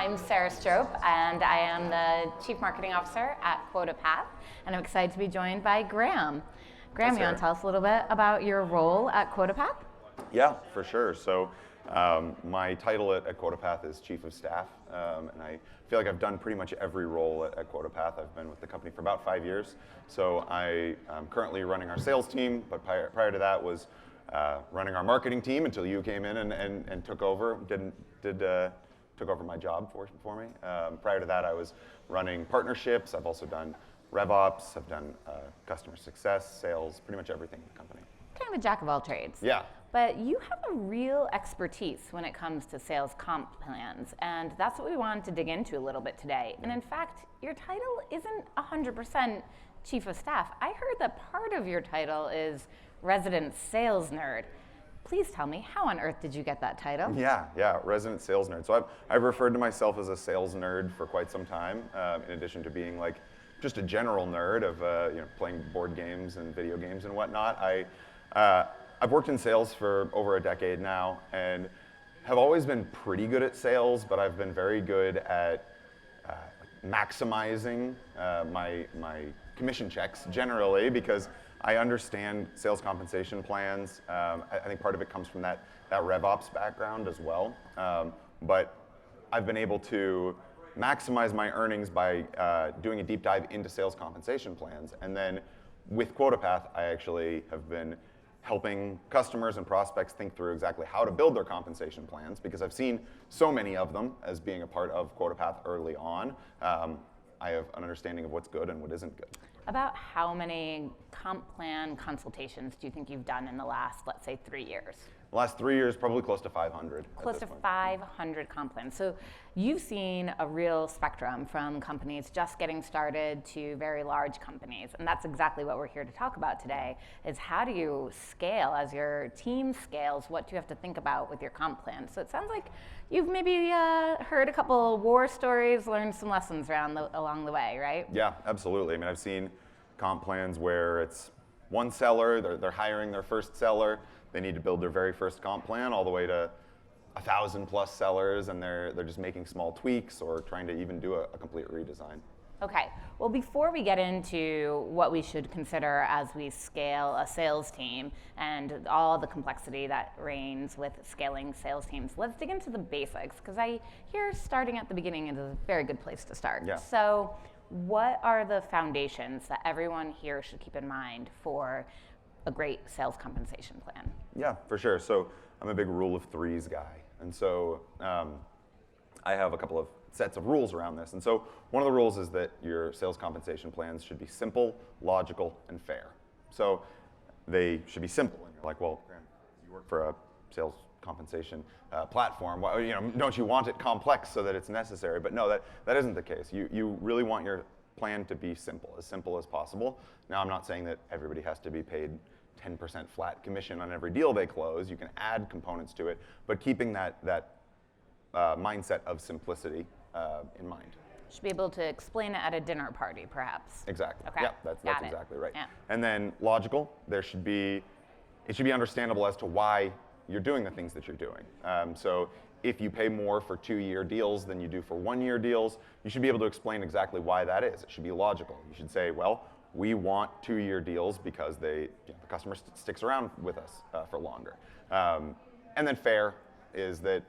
I'm Sarah Strope, and I am the Chief Marketing Officer at QuotaPath, and I'm excited to be joined by Graham. Graham, you want to tell us a little bit about your role at QuotaPath? Yeah, for sure. So my title at QuotaPath is Chief of Staff, and I feel like I've done pretty much every role at QuotaPath. I've been with the company for about 5 years. So I am currently running our sales team, but prior to that was running our marketing team until you came in and took over, took over my job for me. Prior to that, I was running partnerships. I've also done RevOps. I've done customer success, sales, pretty much everything in the company. Kind of a jack of all trades. Yeah. But you have a real expertise when it comes to sales comp plans, and that's what we wanted to dig into a little bit today. And in fact, your title isn't 100% Chief of Staff. I heard that part of your title is Resident Sales Nerd. Please tell me, how on earth did you get that title? Yeah, Resident Sales Nerd. So I've referred to myself as a sales nerd for quite some time, in addition to being like just a general nerd of playing board games and video games and whatnot. I've worked in sales for over a decade now and have always been pretty good at sales, but I've been very good at maximizing my commission checks generally because I understand sales compensation plans. I think part of it comes from that RevOps background as well. But I've been able to maximize my earnings by doing a deep dive into sales compensation plans. And then with QuotaPath, I actually have been helping customers and prospects think through exactly how to build their compensation plans because I've seen so many of them as being a part of QuotaPath early on. I have an understanding of what's good and what isn't good. About how many comp plan consultations do you think you've done in the last, let's say, 3 years? The last 3 years, probably close to 500. Close to 500 comp plans. So you've seen a real spectrum from companies just getting started to very large companies. And that's exactly what we're here to talk about today, is how do you scale as your team scales? What do you have to think about with your comp plan? So it sounds like you've maybe heard a couple war stories, learned some lessons along the way, right? Yeah, absolutely. I mean, I've seen comp plans where it's one seller, they're hiring their first seller, they need to build their very first comp plan all the way to 1,000 plus sellers, and they're just making small tweaks or trying to even do a complete redesign. Okay, well, before we get into what we should consider as we scale a sales team and all the complexity that reigns with scaling sales teams, let's dig into the basics, because I hear starting at the beginning is a very good place to start. Yeah. So what are the foundations that everyone here should keep in mind for a great sales compensation plan? Yeah, for sure. So I'm a big rule of threes guy. And so I have a couple of sets of rules around this. And so one of the rules is that your sales compensation plans should be simple, logical, and fair. So they should be simple. And you're like, well, Graham, you work for a sales compensation platform. Well, don't you want it complex so that it's necessary? But no, that isn't the case. You really want your plan to be simple as possible. Now, I'm not saying that everybody has to be paid 10% flat commission on every deal they close. You can add components to it, but keeping that mindset of simplicity in mind. Should be able to explain it at a dinner party, perhaps. Exactly. Okay. Yeah, that's exactly right. Yeah. And then logical. It should be understandable as to why you're doing the things that you're doing. So if you pay more for 2-year deals than you do for 1-year deals, you should be able to explain exactly why that is. It should be logical. You should say, well, we want 2-year deals because the customer sticks around with us for longer. And then fair is that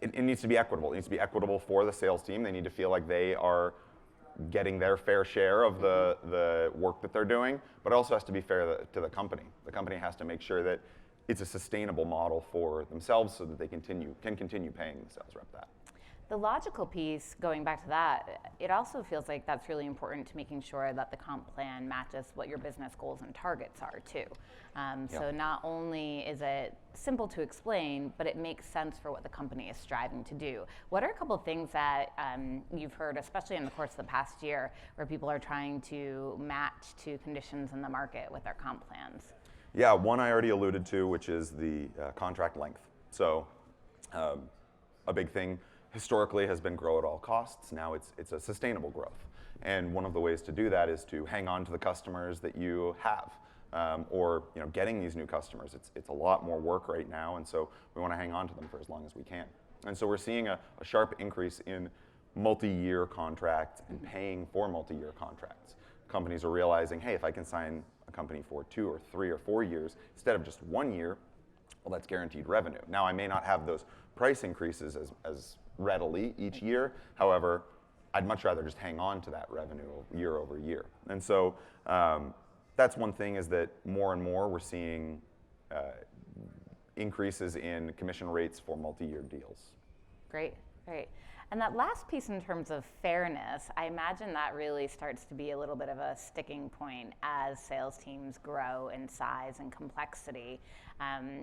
it needs to be equitable. It needs to be equitable for the sales team. They need to feel like they are getting their fair share of the work that they're doing, but it also has to be fair to the company. The company has to make sure that it's a sustainable model for themselves so that they can continue paying the sales rep that. The logical piece, going back to that, it also feels like that's really important to making sure that the comp plan matches what your business goals and targets are too. So not only is it simple to explain, but it makes sense for what the company is striving to do. What are a couple of things that you've heard, especially in the course of the past year, where people are trying to match to conditions in the market with their comp plans? Yeah, one I already alluded to, which is the contract length. So a big thing historically has been grow at all costs. Now it's a sustainable growth. And one of the ways to do that is to hang on to the customers that you have. Or getting these new customers. It's a lot more work right now, and so we want to hang on to them for as long as we can. And so we're seeing a sharp increase in multi-year contracts and paying for multi-year contracts. Companies are realizing, hey, if I can sign a company for 2 or 3 or 4 years instead of just 1 year, well, that's guaranteed revenue. Now, I may not have those price increases as readily each year. However, I'd much rather just hang on to that revenue year over year. And so that's one thing, is that more and more we're seeing increases in commission rates for multi-year deals. Great, great. And that last piece in terms of fairness, I imagine that really starts to be a little bit of a sticking point as sales teams grow in size and complexity.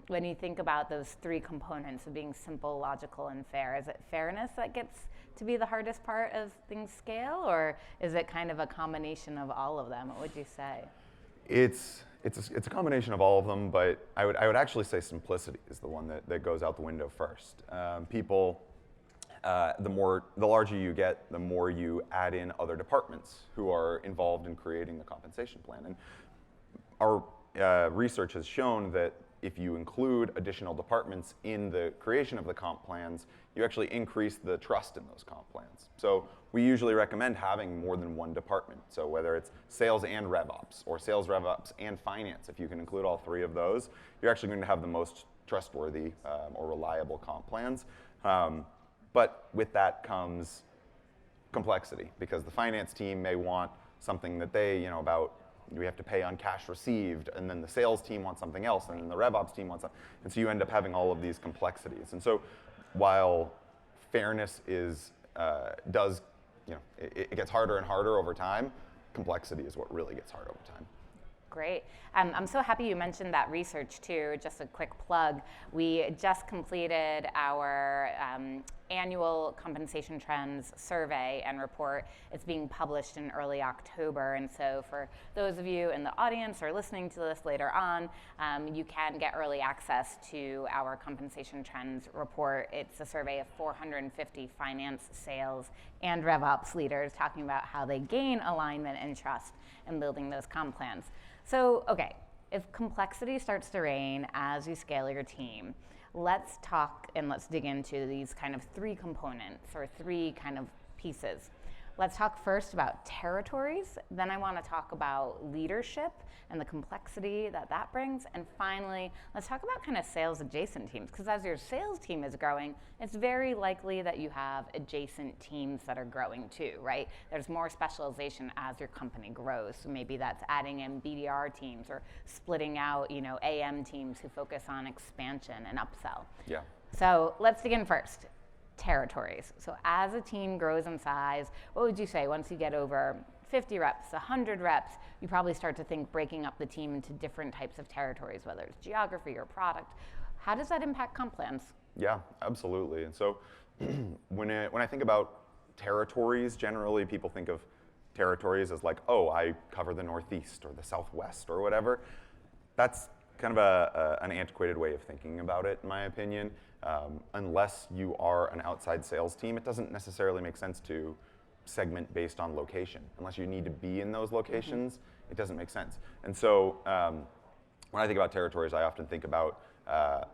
When you think about those 3 components of being simple, logical, and fair, is it fairness that gets to be the hardest part as things scale, or is it kind of a combination of all of them? What would you say? It's a combination of all of them, but I would actually say simplicity is the one that goes out the window first. The larger you get, the more you add in other departments who are involved in creating the compensation plan. And our research has shown that if you include additional departments in the creation of the comp plans, you actually increase the trust in those comp plans. So we usually recommend having more than one department. So whether it's sales and RevOps, or sales, RevOps, and finance, if you can include all 3 of those, you're actually going to have the most trustworthy or reliable comp plans. But with that comes complexity, because the finance team may want something that they, about we have to pay on cash received, and then the sales team wants something else, and then the RevOps team wants something. And so you end up having all of these complexities. And so while fairness it gets harder and harder over time, complexity is what really gets hard over time. Great. I'm so happy you mentioned that research too. Just a quick plug. We just completed our annual compensation trends survey and report. It's being published in early October. And so for those of you in the audience or listening to this later on, you can get early access to our compensation trends report. It's a survey of 450 finance, sales, and RevOps leaders talking about how they gain alignment and trust in building those comp plans. So, okay, if complexity starts to reign as you scale your team, let's talk and let's dig into these kind of 3 components or 3 kind of pieces. Let's talk first about territories, then I want to talk about leadership and the complexity that brings, and finally, let's talk about kind of sales adjacent teams, because as your sales team is growing, it's very likely that you have adjacent teams that are growing too, right? There's more specialization as your company grows, so maybe that's adding in BDR teams or splitting out, AM teams who focus on expansion and upsell. Yeah. So let's dig in first. Territories. So as a team grows in size, what would you say once you get over 50 reps, 100 reps, you probably start to think breaking up the team into different types of territories, whether it's geography or product. How does that impact comp plans? Yeah, absolutely. And so when I think about territories, generally people think of territories as like, oh, I cover the Northeast or the Southwest or whatever. That's kind of an antiquated way of thinking about it, in my opinion. Unless you are an outside sales team, it doesn't necessarily make sense to segment based on location. Unless you need to be in those locations, it doesn't make sense. And so when I think about territories, I often think about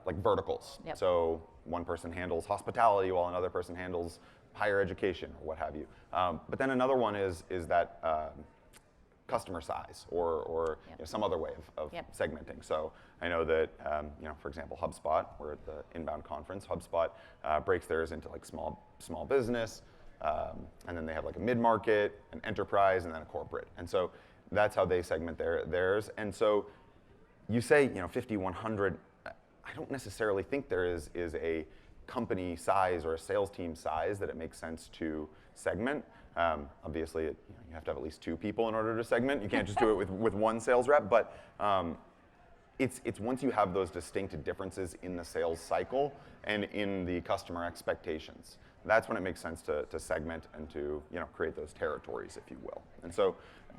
like verticals. Yep. So one person handles hospitality while another person handles higher education or what have you. But then another one is that customer size or Yep. some other way of Yep. segmenting. So I know that, for example, HubSpot, we're at the Inbound conference, HubSpot breaks theirs into like small business, and then they have like a mid-market, an enterprise, and then a corporate. And so that's how they segment theirs. And so you say, 50, 100, I don't necessarily think there is a company size or a sales team size that it makes sense to segment. Obviously, you have to have at least 2 people in order to segment. You can't just do it with one sales rep, but it's once you have those distinct differences in the sales cycle and in the customer expectations, that's when it makes sense to segment and to create those territories, if you will. And so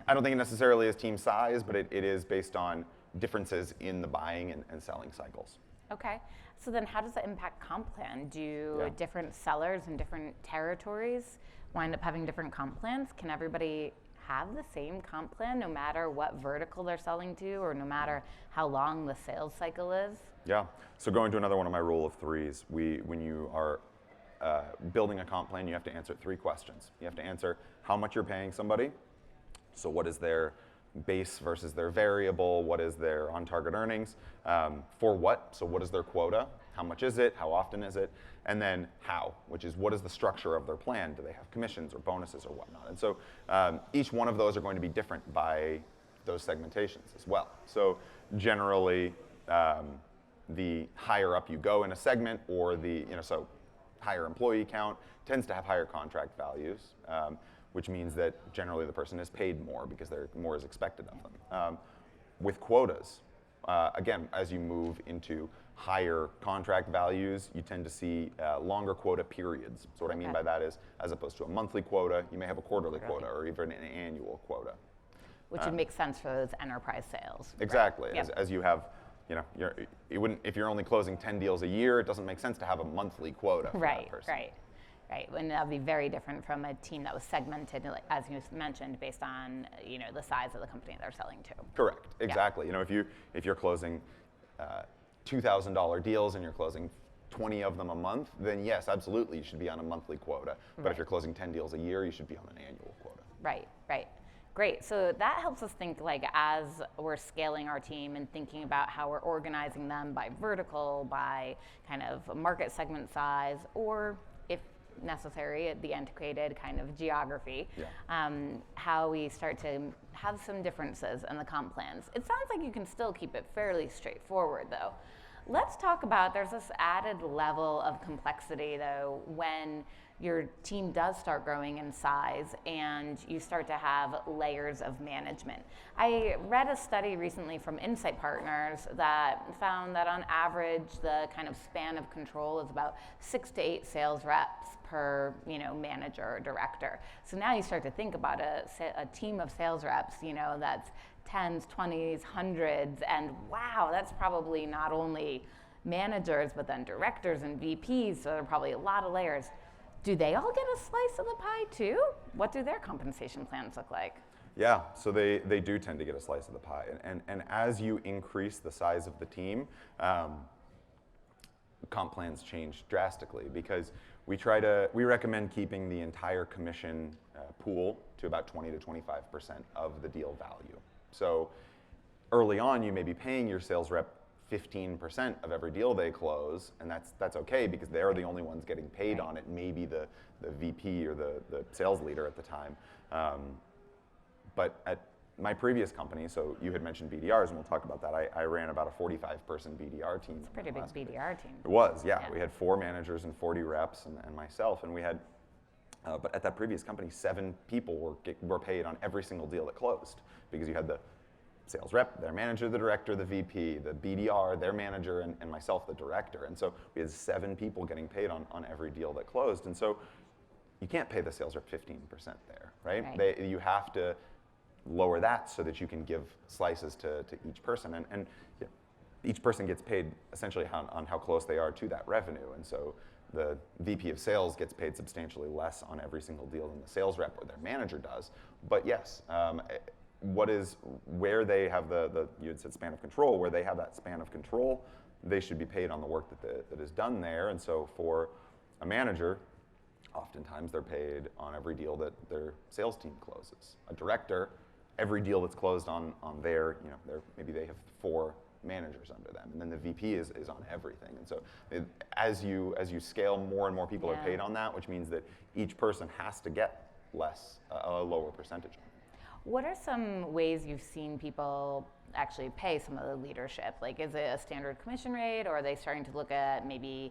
I don't think it necessarily is team size, but it is based on differences in the buying and selling cycles. Okay, so then how does that impact comp plan? Do different sellers in different territories wind up having different comp plans? Can everybody have the same comp plan no matter what vertical they're selling to or no matter how long the sales cycle is? Yeah, so going to another one of my rule of threes, when you are building a comp plan, you have to answer 3 questions. You have to answer how much you're paying somebody. So what is their base versus their variable? What is their on-target earnings? For what? So what is their quota? How much is it? How often is it? And then how, which is what is the structure of their plan? Do they have commissions or bonuses or whatnot? And so each one of those are going to be different by those segmentations as well. So generally, the higher up you go in a segment, or so higher employee count tends to have higher contract values, which means that generally the person is paid more because more is expected of them. With quotas, again, as you move into higher contract values, you tend to see longer quota periods. So what I mean by that is, as opposed to a monthly quota, you may have a quarterly quota or even an annual quota. Which would make sense for those enterprise sales. Exactly. Right? As you have, if you're only closing 10 deals a year, it doesn't make sense to have a monthly quota for that person. Right. And that would be very different from a team that was segmented, as you mentioned, based on the size of the company they're selling to. Correct. Exactly. If you're closing $2,000 deals and you're closing 20 of them a month, then yes, absolutely, you should be on a monthly quota. But if you're closing 10 deals a year, you should be on an annual quota. Right. Great. So that helps us think, as we're scaling our team and thinking about how we're organizing them by vertical, by kind of market segment size, or if necessary, the antiquated kind of geography, how we start to have some differences in the comp plans. It sounds like you can still keep it fairly straightforward, though. Let's talk about, there's this added level of complexity, though, when your team does start growing in size and you start to have layers of management. I read a study recently from RevPartners that found that on average, the kind of span of control is about 6 to 8 sales reps per manager or director. So now you start to think about a team of sales reps, that's 10s, 20s, 100s, and wow, that's probably not only managers, but then directors and VPs, so there are probably a lot of layers. Do they all get a slice of the pie too? What do their compensation plans look like? Yeah, so they do tend to get a slice of the pie. And as you increase the size of the team, comp plans change drastically, because we recommend keeping the entire commission pool to about 20 to 25% of the deal value. So early on, you may be paying your sales rep 15% of every deal they close, and that's okay because they're the only ones getting paid on it, maybe the VP or the sales leader at the time. But at my previous company, so you had mentioned BDRs, and we'll talk about that. I ran about a 45-person BDR team. It's a pretty big BDR team. It was, yeah. We had 4 managers and 40 reps and myself, and we had, but at that previous company, 7 people were paid on every single deal that closed, because you had the sales rep, their manager, the director, the VP, the BDR, their manager, and myself, the director. And so we had 7 people getting paid on every deal that closed. And so you can't pay the sales rep 15% there, right? You have to lower that so that you can give slices to each person. And each person gets paid essentially on how close they are to that revenue. And so the VP of sales gets paid substantially less on every single deal than the sales rep or their manager does. But yes, where they have you had said span of control, where they have that span of control, they should be paid on the work that is done there. And so for a manager, oftentimes they're paid on every deal that their sales team closes. A director, every deal that's closed on their, maybe they have 4 managers under them, and then the VP is on everything. And so as you scale, more and more people are paid on that, which means that each person has to get a lower percentage. What are some ways you've seen people actually pay some of the leadership? Like, is it a standard commission rate, or are they starting to look at maybe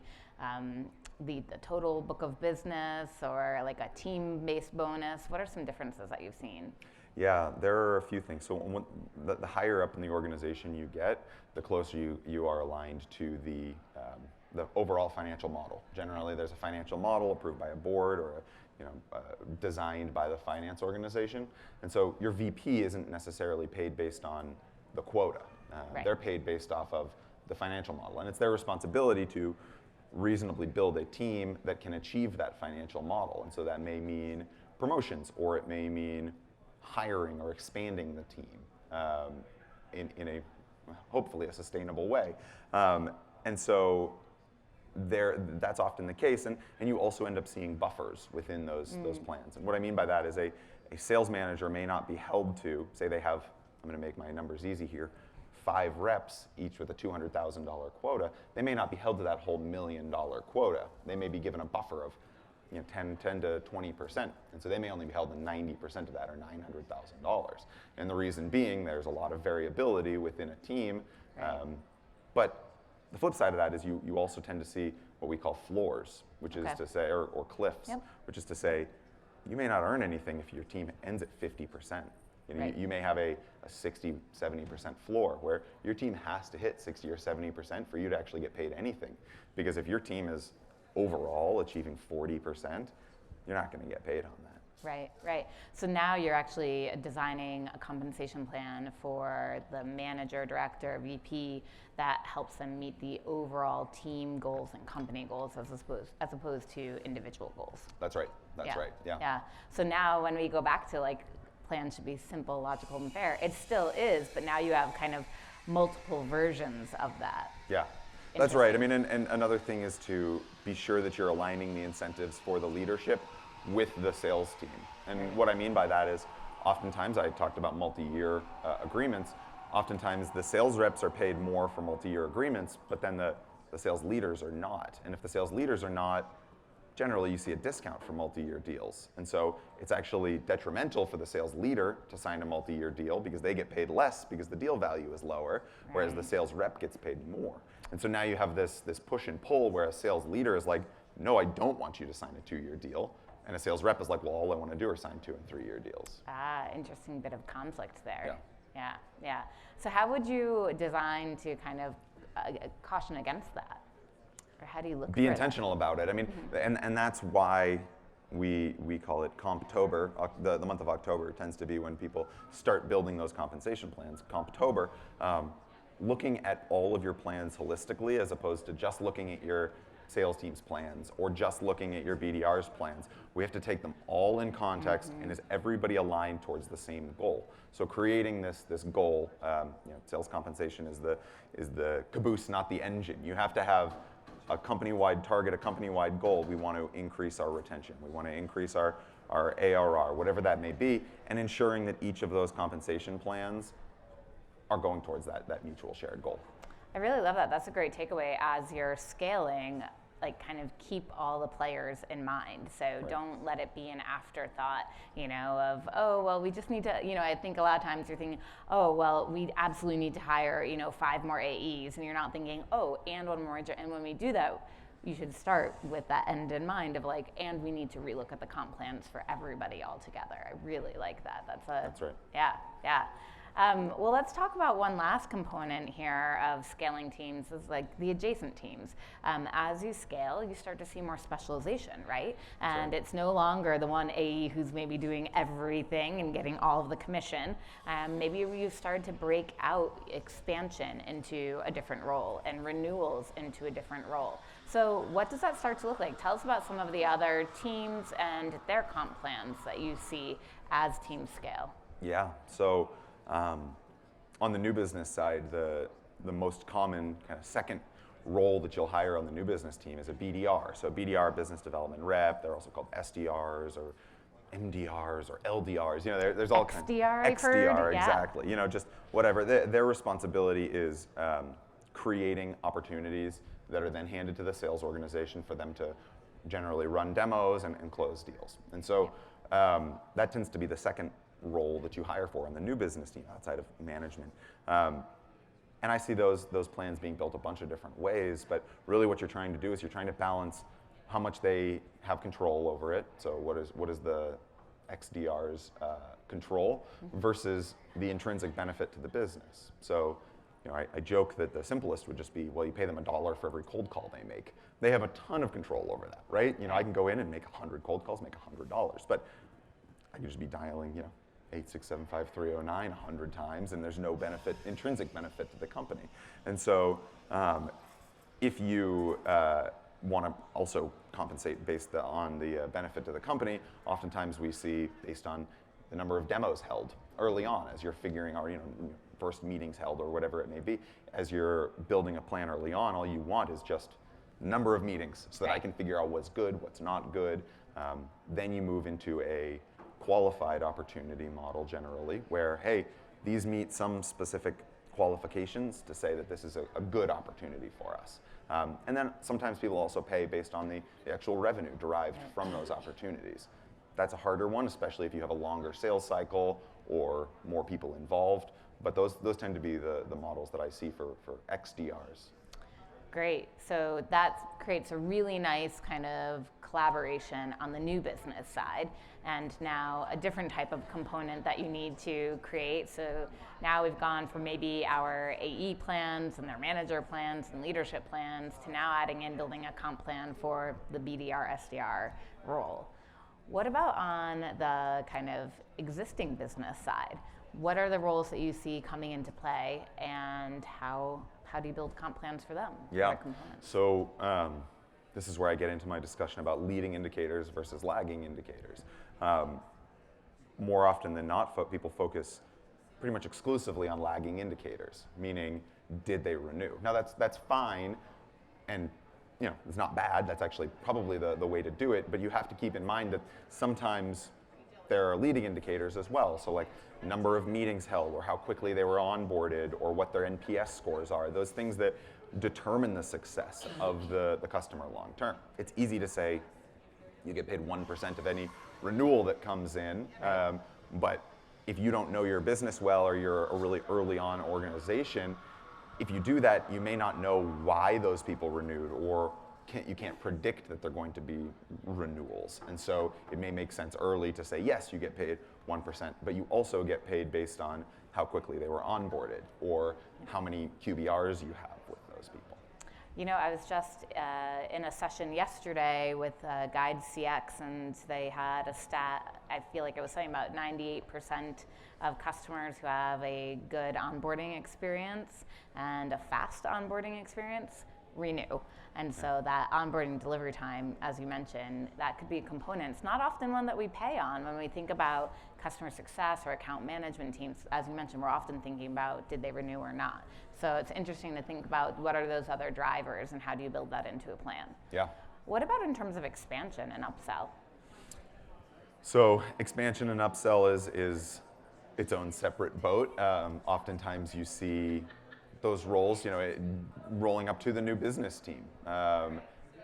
the total book of business, or like a team-based bonus? What are some differences that you've seen? Yeah, there are a few things. So the higher up in the organization you get, the closer you are aligned to the overall financial model. Generally, there's a financial model approved by a board or designed by the finance organization. And so your VP isn't necessarily paid based on the quota. They're paid based off of the financial model. And it's their responsibility to reasonably build a team that can achieve that financial model. And so that may mean promotions, or it may mean hiring or expanding the team in a hopefully a sustainable way. And so that's often the case, and you also end up seeing buffers within those plans. And what I mean by that is a sales manager may not be held to, say they have, I'm going to make my numbers easy here, 5 reps, each with a $200,000 quota. They may not be held to that whole $1 million quota. They may be given a buffer of 10 to 20%, and so they may only be held to 90% of that, or $900,000. And the reason being, there's a lot of variability within a team. But the flip side of that is you also tend to see what we call floors, which is to say, or cliffs, which is to say, you may not earn anything if your team ends at 50%. You may have a 60, 70% floor where your team has to hit 60 or 70% for you to actually get paid anything. Because if your team is overall achieving 40%, you're not going to get paid on that. Right. So now you're actually designing a compensation plan for the manager, director, VP that helps them meet the overall team goals and company goals as opposed to individual goals. That's right. Right. Yeah. So now when we go back to like plan should be simple, logical, and fair, it still is, but now you have kind of multiple versions of that. Yeah. That's right. I mean, and another thing is to be sure that you're aligning the incentives for the leadership with the sales team. And what I mean by that is, oftentimes, I talked about multi-year agreements, oftentimes the sales reps are paid more for multi-year agreements, but then the sales leaders are not. And if the sales leaders are not, generally you see a discount for multi-year deals. And so it's actually detrimental for the sales leader to sign a multi-year deal because they get paid less because the deal value is lower, whereas the sales rep gets paid more. And so now you have this push and pull where a sales leader is like, no, I don't want you to sign a 2-year deal. And a sales rep is like, well, all I want to do are sign 2 and 3-year deals. Interesting bit of conflict there. Yeah. So how would you design to kind of caution against that? Or how do you look Be intentional about it. I mean, and that's why we call it Comptober. The month of October tends to be when people start building those compensation plans. Comptober, looking at all of your plans holistically as opposed to just looking at your sales team's plans or just looking at your BDR's plans. We have to take them all in context, and is everybody aligned towards the same goal? So creating this goal, sales compensation is the caboose, not the engine. You have to have a company-wide target, a company-wide goal. We want to increase our retention. We want to increase our ARR, whatever that may be, and ensuring that each of those compensation plans are going towards that mutual shared goal. I really love that. That's a great takeaway as you're scaling. Like kind of keep all the players in mind. So don't let it be an afterthought, of, oh, well, we just need to, I think a lot of times you're thinking, oh, well, we absolutely need to hire, 5 more AEs. And you're not thinking, oh, and one more agent. And when we do that, you should start with that end in mind of like, and we need to relook at the comp plans for everybody all together. I really like that. That's right. Yeah. Well, let's talk about one last component here of scaling teams is like the adjacent teams. As you scale, you start to see more specialization, right? And it's no longer the one AE who's maybe doing everything and getting all of the commission. Maybe you've started to break out expansion into a different role and renewals into a different role. So what does that start to look like? Tell us about some of the other teams and their comp plans that you see as teams scale. Yeah, so on the new business side, the most common kind of second role that you'll hire on the new business team is a BDR. So BDR, business development rep. They're also called SDRs or MDRs or LDRs. There's all kinds. XDR, I've heard. XDR, exactly. Just whatever. Their responsibility is creating opportunities that are then handed to the sales organization for them to generally run demos and close deals. And so that tends to be the second role that you hire for on the new business team outside of management. And I see those plans being built a bunch of different ways, but really what you're trying to do is you're trying to balance how much they have control over it. So what is the XDR's control versus the intrinsic benefit to the business. So I joke that the simplest would just be, well, you pay them $1 for every cold call they make. They have a ton of control over that, right? I can go in and make 100 cold calls, make $100, but I could just be dialing, 8675309 100 times, and there's no intrinsic benefit to the company. And so if you want to also compensate based on the benefit to the company, oftentimes we see based on the number of demos held early on as you're figuring out, first meetings held or whatever it may be. As you're building a plan early on, all you want is just number of meetings so that I can figure out what's good, what's not good. Then you move into a qualified opportunity model generally, where, hey, these meet some specific qualifications to say that this is a good opportunity for us. And then sometimes people also pay based on the actual revenue derived from those opportunities. That's a harder one, especially if you have a longer sales cycle or more people involved. But those tend to be the models that I see for XDRs. Great. So that creates a really nice kind of collaboration on the new business side, and now a different type of component that you need to create. So now we've gone from maybe our AE plans and their manager plans and leadership plans to now adding in building a comp plan for the BDR, SDR role. What about on the kind of existing business side? What are the roles that you see coming into play, and how do you build comp plans for them? Yeah, so this is where I get into my discussion about leading indicators versus lagging indicators. More often than not, people focus pretty much exclusively on lagging indicators, meaning did they renew? Now that's fine, and it's not bad. That's actually probably the way to do it, but you have to keep in mind that sometimes there are leading indicators as well. So like number of meetings held, or how quickly they were onboarded, or what their NPS scores are, those things that determine the success of the customer long term. It's easy to say you get paid 1% of any renewal that comes in, but if you don't know your business well, or you're a really early on organization, if you do that, you may not know why those people renewed, or you can't predict that they're going to be renewals. And so it may make sense early to say, yes, you get paid 1%, but you also get paid based on how quickly they were onboarded, or how many QBRs you have with those people. I was just in a session yesterday with Guide CX, and they had a stat, I feel like it was saying about 98% of customers who have a good onboarding experience and a fast onboarding experience renew. And so that onboarding delivery time, as you mentioned, that could be a component. It's not often one that we pay on when we think about customer success or account management teams. As you mentioned, we're often thinking about did they renew or not. So it's interesting to think about what are those other drivers and how do you build that into a plan. Yeah. What about in terms of expansion and upsell? So expansion and upsell is its own separate boat. Oftentimes you see those roles, rolling up to the new business team.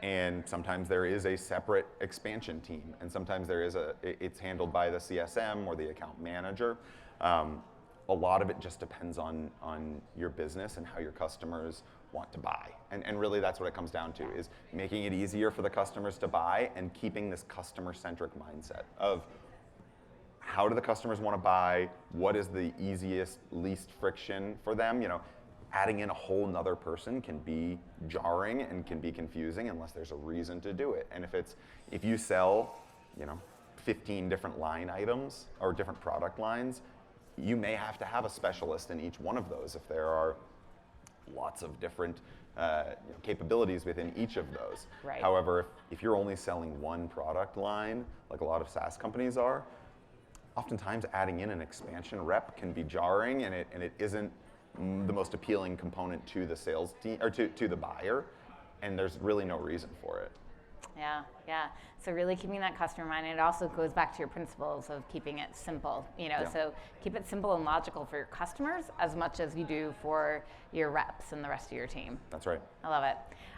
And sometimes there is a separate expansion team, and sometimes it's handled by the CSM or the account manager. A lot of it just depends on your business and how your customers want to buy. And really that's what it comes down to, is making it easier for the customers to buy and keeping this customer-centric mindset of how do the customers want to buy, what is the easiest, least friction for them. Adding in a whole nother person can be jarring and can be confusing unless there's a reason to do it. And if you sell, 15 different line items or different product lines, you may have to have a specialist in each one of those if there are lots of different capabilities within each of those. Right. However, if you're only selling one product line, like a lot of SaaS companies are, oftentimes adding in an expansion rep can be jarring, and it isn't the most appealing component to the sales team or to the buyer, and there's really no reason for it. Yeah. So really keeping that customer in mind, and it also goes back to your principles of keeping it simple. So keep it simple and logical for your customers as much as you do for your reps and the rest of your team. That's right. I love it.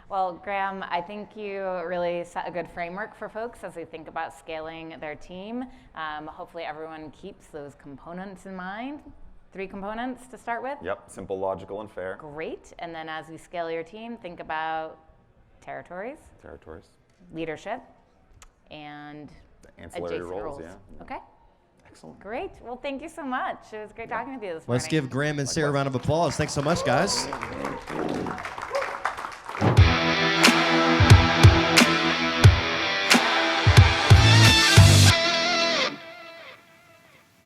Well, Graham, I think you really set a good framework for folks as they think about scaling their team. Hopefully everyone keeps those components in mind. 3 components to start with? Yep, simple, logical, and fair. Great. And then as we scale your team, think about territories, leadership, and the ancillary adjacent roles. Yeah. Okay. Excellent. Great. Well, thank you so much. It was great talking with you this morning. Let's give Graham and Sarah a round of applause. Thanks so much, guys.